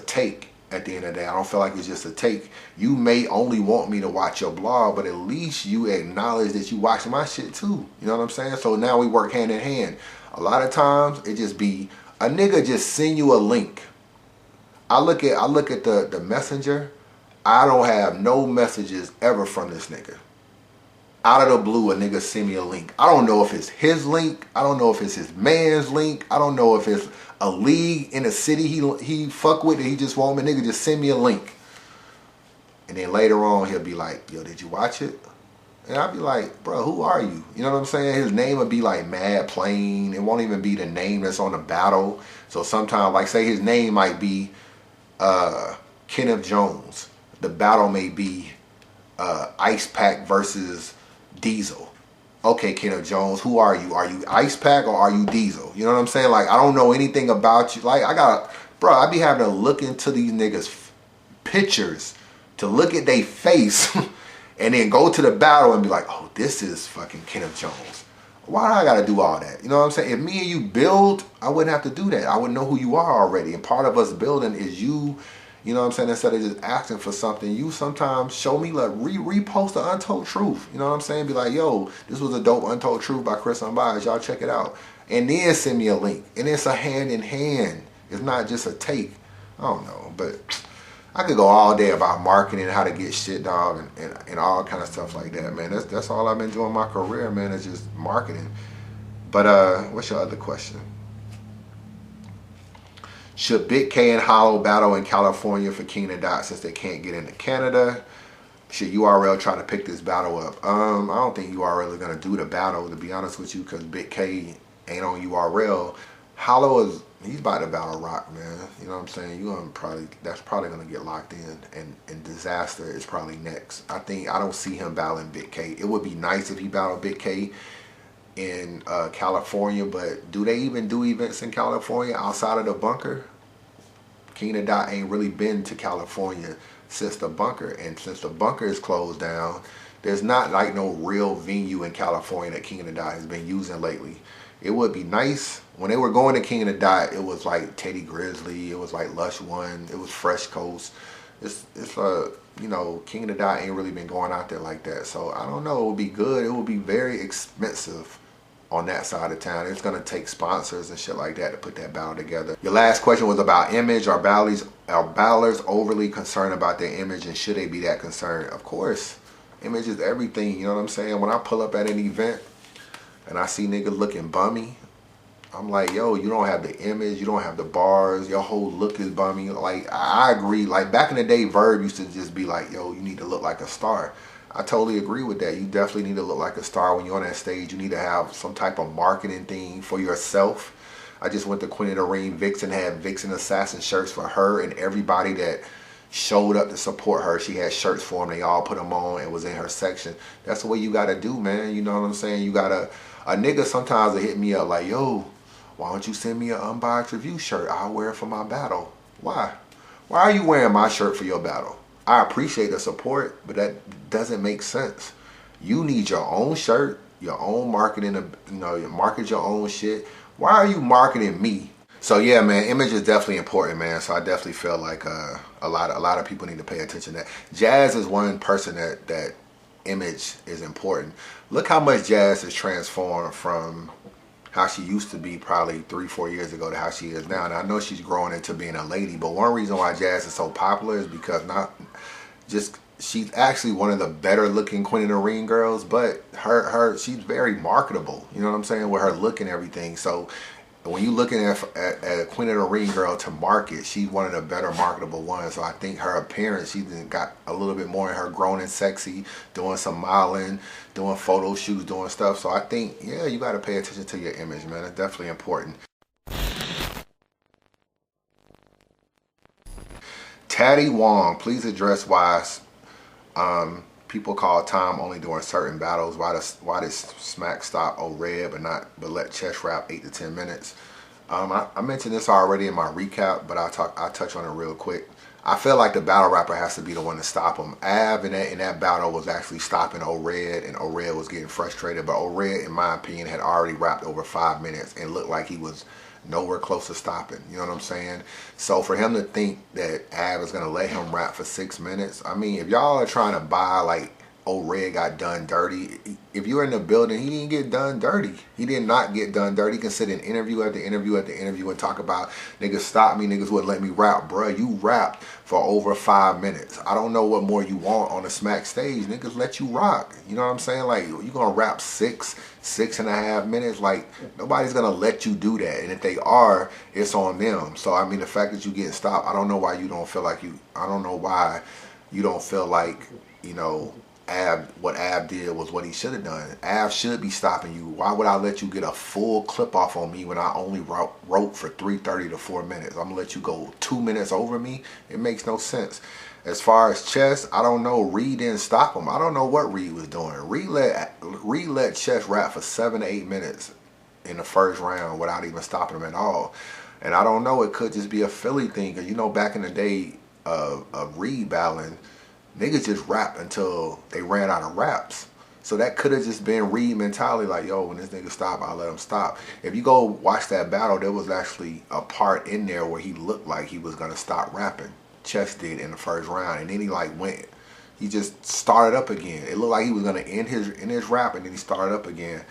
take at the end of the day. I don't feel like it's just a take. You may only want me to watch your blog, but at least you acknowledge that you watch my shit too. You know what I'm saying? So now we work hand in hand. A lot of times it just be a nigga just send you a link. I look at the messenger. I don't have no messages ever from this nigga. Out of the blue, a nigga send me a link. I don't know if it's his link. I don't know if it's his man's link. I don't know if it's a league in a city he fuck with that he just want me. Nigga just send me a link. And then later on he'll be like, yo, did you watch it? And I'd be like, bro, who are you? You know what I'm saying? His name would be like mad plain. It won't even be the name that's on the battle. So sometimes, like say his name might be Kenneth Jones. The battle may be Ice Pack versus Diesel. Okay, Kenneth Jones, who are you? Are you Ice Pack or are you Diesel? You know what I'm saying? Like, I don't know anything about you. Like, bro, I be having to look into these niggas' pictures to look at their face and then go to the battle and be like, oh, this is fucking Kenneth Jones. Why do I gotta do all that? You know what I'm saying? If me and you build, I wouldn't have to do that. I would know who you are already. And part of us building is you. You know what I'm saying? Instead of just asking for something, you sometimes show me, like, repost the Untold Truth. You know what I'm saying? Be like, yo, this was a dope Untold Truth by Chris Unbiased. Y'all check it out. And then send me a link. And it's a hand in hand. It's not just a take. I don't know. But I could go all day about marketing, how to get shit, dog, and all kind of stuff like that, man. That's all I've been doing in my career, man, is just marketing. But what's your other question? Should Big K and Hollow battle in California for King and Dot since they can't get into Canada? Should URL try to pick this battle up? I don't think URL is going to do the battle, to be honest with you, because Big K ain't on URL. Hollow he's about to battle Rock, man. You know what I'm saying? That's probably going to get locked in, and Disaster is probably next. I don't see him battling Big K. It would be nice if he battled Big K in California, but do they even do events in California outside of the bunker? King and Dot ain't really been to California since the bunker, and since the bunker is closed down, there's not like no real venue in California that King and Dot has been using lately. It would be nice. When they were going to King and Dot, it was like Teddy Grizzly, it was like Lush One, it was Fresh Coast. It's you know, King and Dot ain't really been going out there like that. So I don't know, it would be good. It would be very expensive on that side of town. It's going to take sponsors and shit like that to put that battle together. Your last question was about image. Are battlers overly concerned about their image, and should they be that concerned? Of course. Image is everything, you know what I'm saying? When I pull up at an event and I see niggas looking bummy, I'm like, yo, you don't have the image, you don't have the bars, your whole look is bummy. Like, I agree. Like, back in the day, Verb used to just be like, yo, you need to look like a star. I totally agree with that. You definitely need to look like a star when you're on that stage. You need to have some type of marketing thing for yourself. I just went to Queen of the Ring. Vixen had Vixen Assassin shirts for her, and everybody that showed up to support her, she had shirts for them. They all put them on. It was in her section. That's the way you got to do, man. You know what I'm saying? You got to, a nigga sometimes will hit me up like, yo, why don't you send me an Unbiased Review shirt? I'll wear it for my battle. Why? Why are you wearing my shirt for your battle? I appreciate the support, but that doesn't make sense. You need your own shirt, your own marketing, you know, you market your own shit. Why are you marketing me? So yeah, man, image is definitely important, man. So I definitely feel like a lot of people need to pay attention to that. Jazz is one person that image is important. Look how much Jazz has transformed from how she used to be probably 3-4 years ago to how she is now. And I know she's growing into being a lady, but one reason why Jazz is so popular is because she's actually one of the better looking Queen of the Ring girls, but she's very marketable, you know what I'm saying, with her look and everything. So when you're looking at a Queen of the Ring girl to market, she's one of the better marketable ones. So I think her appearance, she's got a little bit more in her grown and sexy, doing some modeling, doing photo shoots, doing stuff. So I think, yeah, you got to pay attention to your image, man. It's definitely important. Taddy Wong, please address why people call time only during certain battles. Why does Smack stop red but let Chess rap 8 to 10 minutes? I mentioned this already in my recap, but I'll touch on it real quick. I feel like the battle rapper has to be the one to stop him. Av in that battle was actually stopping O-Red, and O-Red was getting frustrated. But O-Red, in my opinion, had already rapped over 5 minutes and looked like he was nowhere close to stopping. You know what I'm saying? So for him to think that Av is going to let him rap for 6 minutes, I mean, if y'all are trying to buy like O-Red got done dirty, if you're in the building, he didn't get done dirty. He did not get done dirty. He can sit in interview after interview after interview and talk about, niggas stop me, niggas wouldn't let me rap. Bruh, you rapped for over 5 minutes. I don't know what more you want on the Smack stage. Niggas let you rock. You know what I'm saying? Like, you gonna rap 6.5 minutes? Like, nobody's gonna let you do that. And if they are, it's on them. So I mean, the fact that you getting stopped, I don't know why you don't feel like you don't feel like, you know, what Av did was what he should have done. Av should be stopping you. Why would I let you get a full clip off on me when I only wrote for 3:30 to 4 minutes? I'm gonna let you go 2 minutes over me. It makes no sense. As far as Chess, I don't know. Reed didn't stop him. I don't know what Reed was doing. Reed let Chess rap for 7 to 8 minutes in the first round without even stopping him at all. And I don't know. It could just be a Philly thing. Cause you know, back in the day of Reed battling, niggas just rap until they ran out of raps. So that could have just been Reed mentality, like, yo, when this nigga stop, I'll let him stop. If you go watch that battle, there was actually a part in there where he looked like he was gonna stop rapping. Chess did in the first round, and then he just started up again. It looked like he was gonna end his rap, and then he started up again.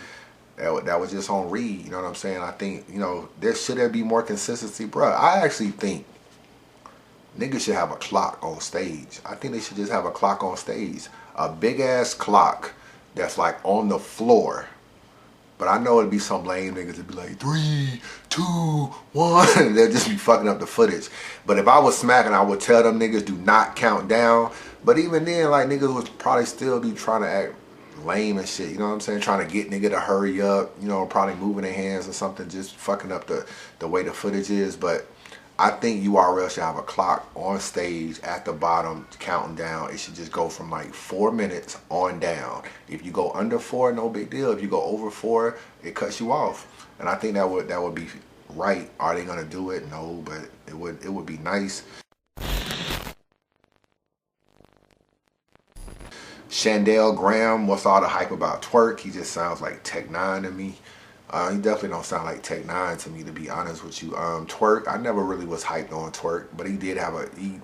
That was just on Reed, you know what I'm saying? I think, you know, there be more consistency, bro. I actually think niggas should have a clock on stage. I think they should just have a clock on stage. A big ass clock that's like on the floor. But I know it'd be some lame niggas that'd be like 3, 2, 1. They'll just be fucking up the footage. But if I was smacking, I would tell them niggas do not count down. But even then, like, niggas would probably still be trying to act lame and shit. You know what I'm saying? Trying to get nigga to hurry up. You know, probably moving their hands or something, just fucking up the way the footage is. But I think URL should have a clock on stage at the bottom counting down. It should just go from like 4 minutes on down. If you go under 4, no big deal. If you go over 4, it cuts you off. And I think that would be right. Are they gonna do it? No, but it would be nice. Shandell Graham, what's all the hype about Twork? He just sounds like Tech 9 to me. He definitely don't sound like Tech 9 to me, to be honest with you. Twork, I never really was hyped on Twork, but he did have he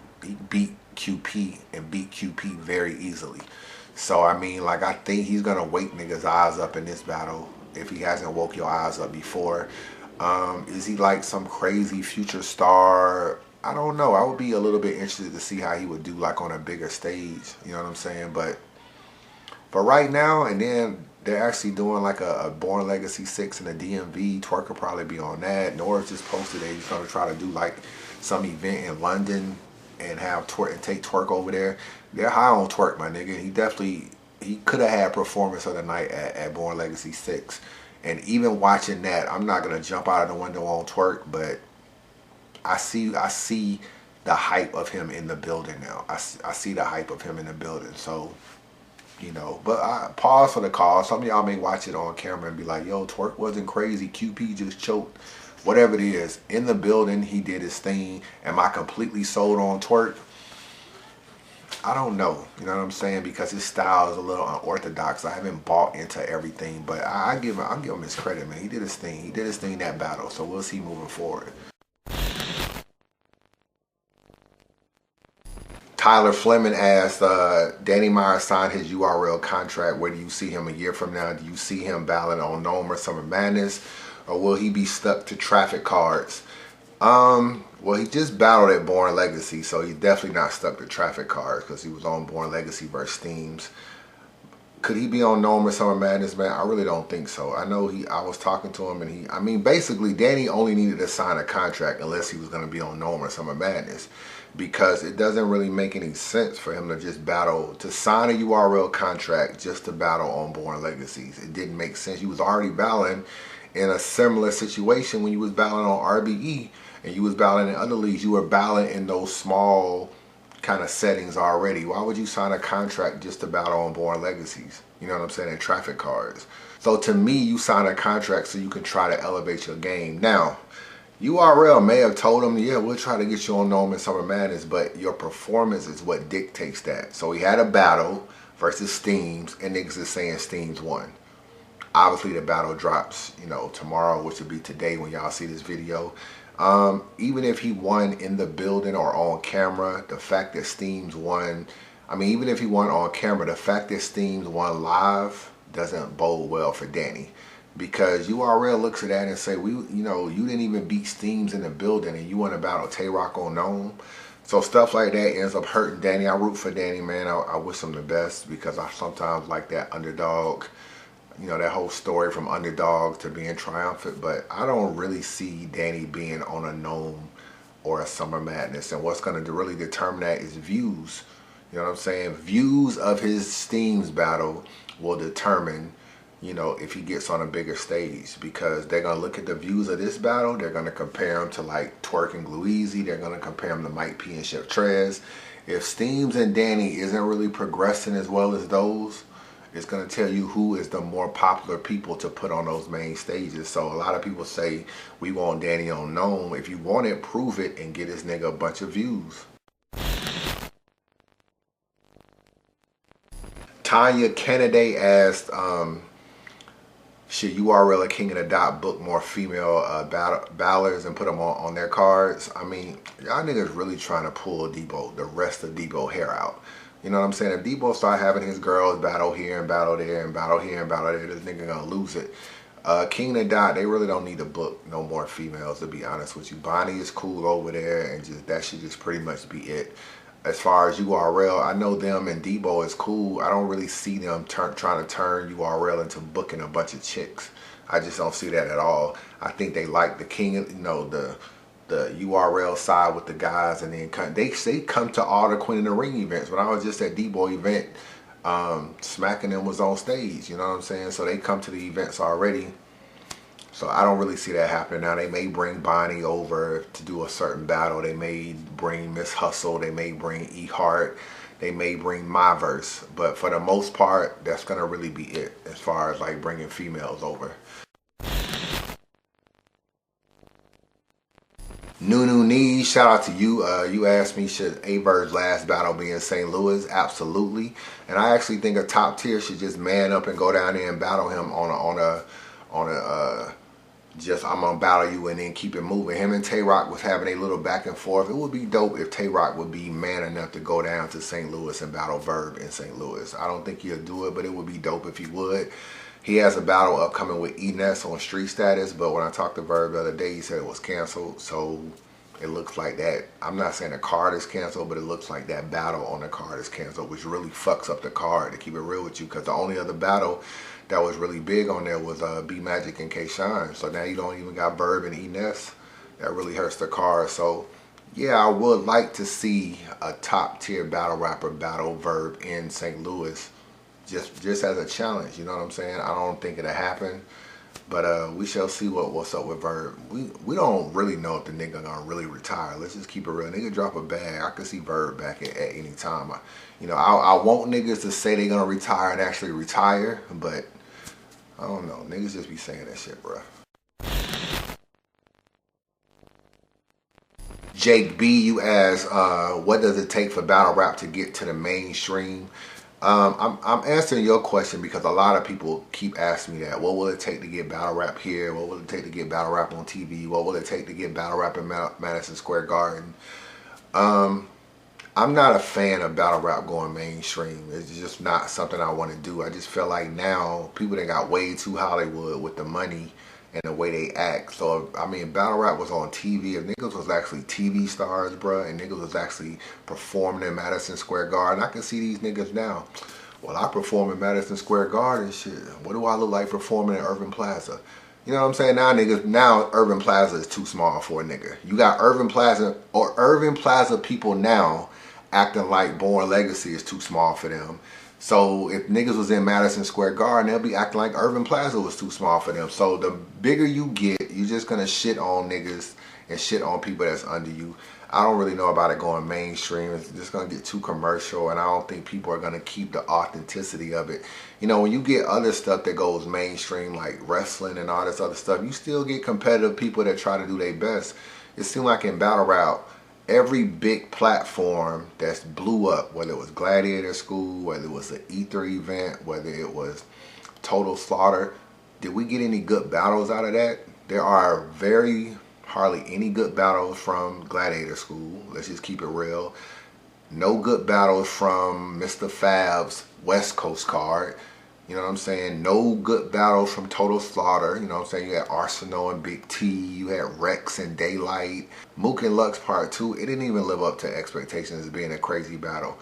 beat QP and beat QP very easily. So, I mean, like, I think he's going to wake niggas' eyes up in this battle if he hasn't woke your eyes up before. Is he like some crazy future star? I don't know. I would be a little bit interested to see how he would do like on a bigger stage. You know what I'm saying? But right now, and then they're actually doing like a Born Legacy 6 in the DMV. Twork will probably be on that. Norris just posted that he's going to try to do like some event in London and have Twork and take Twork over there. They're high on Twork, my nigga. He could have had performance of the night at Born Legacy 6. And even watching that, I'm not going to jump out of the window on Twork, but I see the hype of him in the building now. I see the hype of him in the building. So, you know, but I pause for the call. Some of y'all may watch it on camera and be like, yo, Twork wasn't crazy. QP just choked. Whatever it is, in the building, he did his thing. Am I completely sold on Twork? I don't know. You know what I'm saying? Because his style is a little unorthodox. I haven't bought into everything, but I'll give him his credit, man. He did his thing. He did his thing in that battle. So we'll see moving forward. Tyler Fleming asked, Danny Meyer signed his URL contract. Where do you see him a year from now? Do you see him battling on Gnome or Summer Madness? Or will he be stuck to traffic cards? Well, he just battled at Born Legacy, so he's definitely not stuck to traffic cards because he was on Born Legacy versus Steams. Could he be on Gnome or Summer Madness, man? I really don't think so. I know I was talking to him, and I mean, basically, Danny only needed to sign a contract unless he was going to be on Gnome or Summer Madness, because it doesn't really make any sense for him to just battle, to sign a URL contract just to battle on Born Legacies. It didn't make sense. You was already battling in a similar situation when you was battling on RBE, and you was battling in other leagues. You were battling in those small kind of settings already. Why would you sign a contract just to battle on Born Legacies? You know what I'm saying? And traffic cards. So to me, you sign a contract so you can try to elevate your game. Now, URL may have told him, yeah, we'll try to get you on Gnome and Summer Madness, but your performance is what dictates that. So he had a battle versus Steams, and niggas is saying Steams won. Obviously, the battle drops, you know, tomorrow, which will be today when y'all see this video. Even if he won in the building or on camera, the fact that Steams won, I mean, even if he won on camera, the fact that Steams won live doesn't bode well for Danny. Because URL looks at that and say, you know, you didn't even beat Steams in the building and you want to battle Twork on Gnome. So stuff like that ends up hurting Danny. I root for Danny, man. I wish him the best because I sometimes like that underdog, you know, that whole story from underdog to being triumphant. But I don't really see Danny being on a Gnome or a Summer Madness. And what's going to really determine that is views. You know what I'm saying? Views of his Steam's battle will determine, you know, if he gets on a bigger stage, because they're going to look at the views of this battle. They're going to compare him to like Twork and Gluezy. They're going to compare him to Mike P and Chef Trez. If Steams and Danny isn't really progressing as well as those, it's going to tell you who is the more popular people to put on those main stages. So a lot of people say, we want Danny on Gnome. If you want it, prove it and get this nigga a bunch of views. Tanya Kennedy asked, should URL a King of the Dot book more female battlers and put them on their cards? I mean, y'all niggas really trying to pull Debo, the rest of Debo hair out. You know what I'm saying? If Debo start having his girls battle here and battle there and battle here and battle there, this nigga gonna lose it. King of the Dot, they really don't need to book no more females, to be honest with you. Bonnie is cool over there, and just that should just pretty much be it. As far as URL, I know them and Debo is cool. I don't really see them trying to turn URL into booking a bunch of chicks. I just don't see that at all. I think they like the king, you know, the URL side with the guys, and then they come to all the Queen of the Ring events. When I was just at Debo event, Smacking them was on stage, you know what I'm saying? So they come to the events already. So I don't really see that happening now. They may bring Bonnie over to do a certain battle. They may bring Miss Hustle. They may bring E Hart. They may bring Myverse. But for the most part, that's going to really be it as far as like bringing females over. Nunu Knee, shout out to you. You asked me, should Averb's last battle be in St. Louis? Absolutely. And I actually think a top tier should just man up and go down there and battle him on a just I'm gonna battle you and then keep it moving. Him and Twork was having a little back and forth. It would be dope if Twork would be man enough to go down to St. Louis and battle Verb in St. Louis. I don't think he'll do it, but it would be dope if he would. He has a battle upcoming with Enes on Street Status, but when I talked to Verb the other day, he said it was canceled. So it looks like that. I'm not saying the card is canceled, but it looks like that battle on the card is canceled, which really fucks up the card, to keep it real with you, because the only other battle that was really big on there was B Magic and K Shine. So now you don't even got Verb and Enes. That really hurts the card. So yeah, I would like to see a top tier battle rapper battle Verb in St. Louis, just as a challenge. You know what I'm saying? I don't think it'll happen, but we shall see what's up with Verb. We don't really know if the nigga gonna really retire. Let's just keep it real. Nigga drop a bag, I could see Verb back at any time. You know, I want niggas to say they gonna retire and actually retire, but I don't know. Niggas just be saying that shit, bro. Jake B, you asked, what does it take for battle rap to get to the mainstream? I'm answering your question because a lot of people keep asking me that. What will it take to get battle rap here? What will it take to get battle rap on TV? What will it take to get battle rap in Madison Square Garden? I'm not a fan of battle rap going mainstream. It's just not something I want to do. I just feel like now people that got way too Hollywood with the money and the way they act. So, I mean, battle rap was on TV. If niggas was actually TV stars, bruh, and niggas was actually performing in Madison Square Garden, I can see these niggas now. Well, I perform in Madison Square Garden, shit. What do I look like performing in Irving Plaza? You know what I'm saying? Now, niggas, now Irving Plaza is too small for a nigga. You got Irving Plaza, or Irving Plaza people now acting like Born Legacy is too small for them. So if niggas was in Madison Square Garden, they'll be acting like Irving Plaza was too small for them. So the bigger you get, you're just gonna shit on niggas and shit on people that's under you. I don't really know about it going mainstream. It's just gonna get too commercial, and I don't think people are gonna keep the authenticity of it. You know, when you get other stuff that goes mainstream, like wrestling and all this other stuff, you still get competitive people that try to do their best. It seemed like in battle rap, every big platform that's blew up, whether it was Gladiator School, whether it was an Ether event, whether it was Total Slaughter, did we get any good battles out of that? There are hardly any good battles from Gladiator School. Let's just keep it real. No good battles from Mr. Fab's West Coast card. You know what I'm saying? No good battles from Total Slaughter. You know what I'm saying? You had Arsenal and Big T. You had Rex and Daylight. Mook and Lux Part 2. It didn't even live up to expectations as being a crazy battle.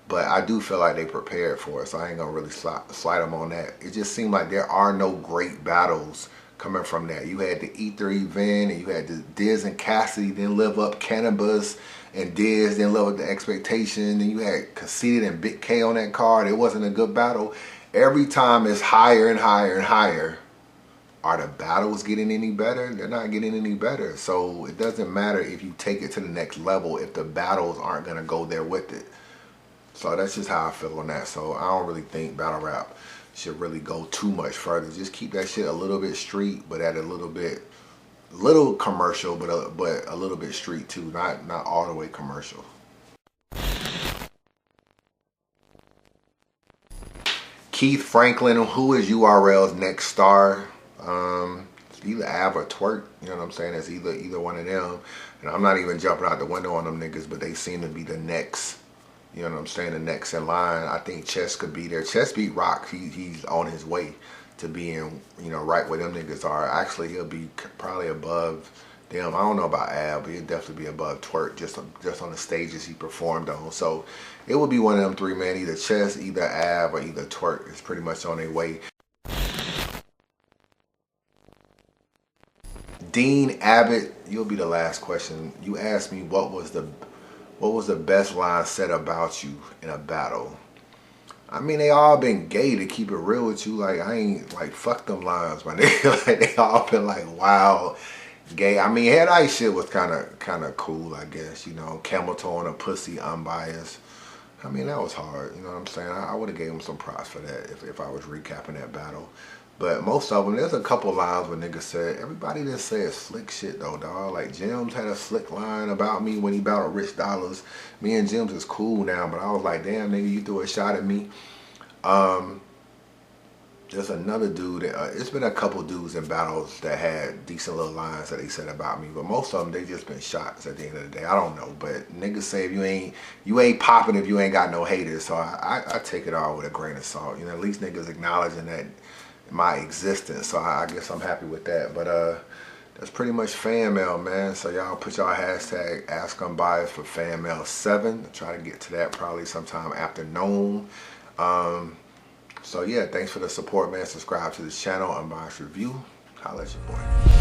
But I do feel like they prepared for it, so I ain't going to really slide them on that. It just seemed like there are no great battles coming from that. You had the Ether event, and you had the Diz and Cassidy didn't live up, Cannabis and Diz didn't live up to expectation, and you had Conceited and Big K on that card. It wasn't a good battle. Every time it's higher and higher and higher. Are the battles getting any better? They're not getting any better. So it doesn't matter if you take it to the next level if the battles aren't going to go there with it. So that's just how I feel on that. So I don't really think battle rap should really go too much further. Just keep that shit a little bit street, but at a little commercial, but a little bit street too. Not all the way commercial. Keith Franklin, who is URL's next star? It's either Av or Twork, you know what I'm saying? It's either one of them. And I'm not even jumping out the window on them niggas, but they seem to be the next, you know what I'm saying, the next in line. I think Chess could be there. Chess beat Rock. He's on his way to being, you know, right where them niggas are. Actually, he'll be probably above them. I don't know about Av, but he'll definitely be above Twork just on the stages he performed on. So it would be one of them three, man. Either Chess, either Av, or either Twork is pretty much on their way. Dean Abbott, you'll be the last question. You asked me what was the best line said about you in a battle. I mean, they all been gay, to keep it real with you. Like, I ain't like fuck them lines, my nigga. Like, they all been like wild gay. I mean, Head Ice shit was kind of cool, I guess. You know, Camel Toe on a pussy, Unbiased. I mean, that was hard. You know what I'm saying? I would have gave him some props for that if I was recapping that battle. But most of them, there's a couple lines where niggas said, everybody that says slick shit though, dog. Like Jims had a slick line about me when he battled Rich Dollars. Me and Jims is cool now, but I was like, damn nigga, you threw a shot at me. There's another dude, it's been a couple dudes in battles that had decent little lines that they said about me, but most of them, they just been shots at the end of the day. I don't know, but niggas say if you ain't popping if you ain't got no haters, so I take it all with a grain of salt. You know, at least niggas acknowledging that my existence, so I guess I'm happy with that. But that's pretty much fan mail, man. So y'all put y'all hashtag Ask Unbiased for fan mail 7. I'll try to get to that probably sometime afternoon. So yeah, thanks for the support, man. Subscribe to this channel, Unbiased Review. Holla at your boy.